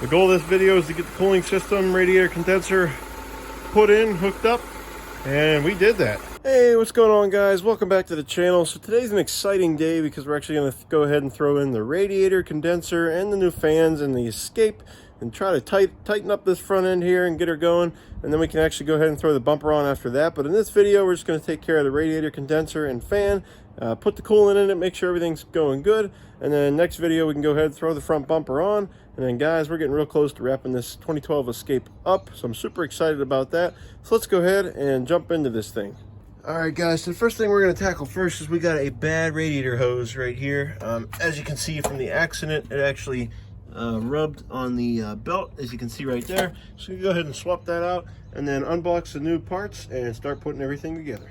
The goal of this video is to get the cooling system, radiator condenser put in, hooked up, and we did that. Hey, what's going on, guys? Welcome back to the channel. So today's an exciting day because we're actually going to go ahead and throw in the radiator condenser and the new fans and the escape and try to tighten up this front end here and get her going, and then we can actually go ahead and throw the bumper on after that. But in this video, we're just going to take care of the radiator condenser and fan, put the coolant in it, make sure everything's going good, and then next video we can go ahead and throw the front bumper on. And then, guys, we're getting real close to wrapping this 2012 Escape up, so I'm super excited about that. So let's go ahead and jump into this thing. All right, guys, so the first thing we're going to tackle first is we got a bad radiator hose right here. As you can see from the accident, it actually rubbed on the belt, as you can see right there. So you go ahead and swap that out and then unbox the new parts and start putting everything together.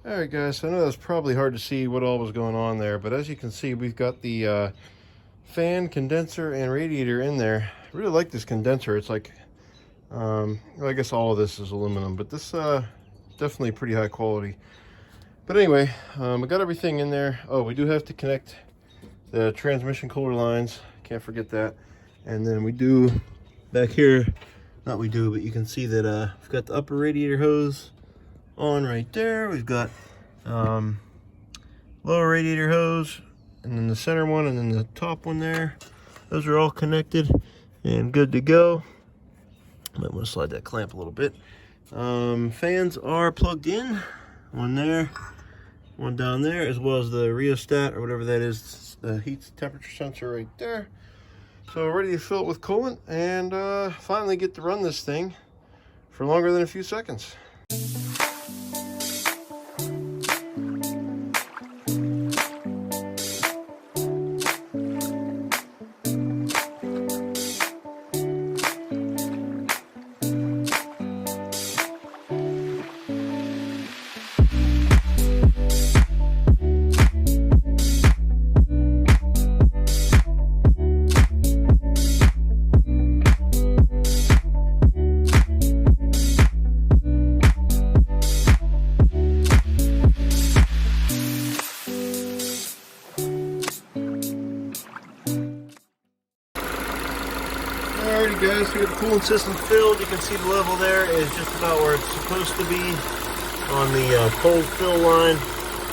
Alright guys, so I know that was probably hard to see what all was going on there, but as you can see, we've got the fan, condenser, and radiator in there. I really like this condenser. It's like, well, I guess all of this is aluminum, but this definitely pretty high quality. But anyway, I got everything in there. Oh, we do have to connect the transmission cooler lines. Can't forget that. And then we do back here, not we do, but you can see that we've got the upper radiator hose on right there. We've got lower radiator hose, and then the center one, and then the top one there. Those are all connected and good to go. Might want to slide that clamp a little bit. Fans are plugged in, one there, one down there, as well as the rheostat or whatever that is, the heat temperature sensor right there. So we're ready to fill it with coolant and finally get to run this thing for longer than a few seconds. Alrighty guys, so we got the cooling system filled. You can see the level there is just about where it's supposed to be on the cold fill line,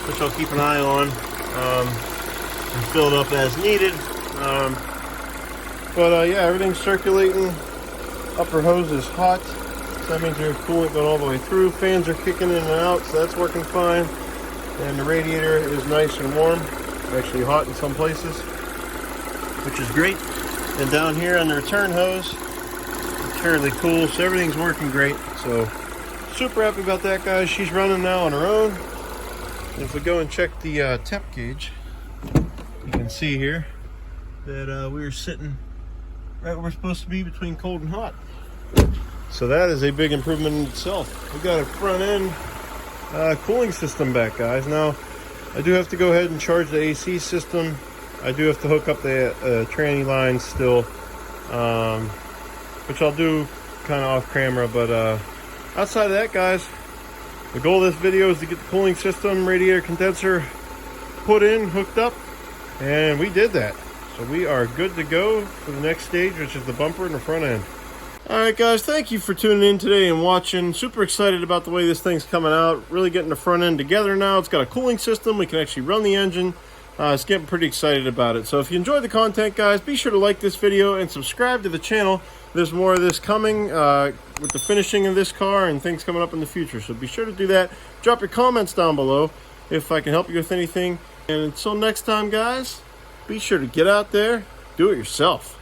which I'll keep an eye on and fill it up as needed. Yeah, everything's circulating. Upper hose is hot, so that means there's coolant going all the way through. Fans are kicking in and out, so that's working fine. And the radiator is nice and warm, actually hot in some places, which is great. And down here on the return hose, it's fairly cool, so everything's working great. So super happy about that, guys. She's running now on her own. And if we go and check the temp gauge, you can see here that we're sitting right where we're supposed to be, between cold and hot. So that is a big improvement in itself. We got a front end cooling system back, guys. Now I do have to go ahead and charge the AC system. I do have to hook up the tranny lines still, which I'll do kind of off camera. But outside of that, guys, the goal of this video is to get the cooling system, radiator, condenser put in, hooked up, And we did that. So we are good to go for the next stage, which is the bumper and the front end. Alright guys, thank you for tuning in today and watching. Super excited about the way this thing's coming out. Really getting the front end together now. It's got a cooling system. We can actually run the engine. It's getting pretty excited about it. So if you enjoyed the content, guys, be sure to like this video and subscribe to the channel. There's more of this coming with the finishing of this car and things coming up in the future. So be sure to do that. Drop your comments down below if I can help you with anything. And until next time, guys, be sure to get out there, do it yourself.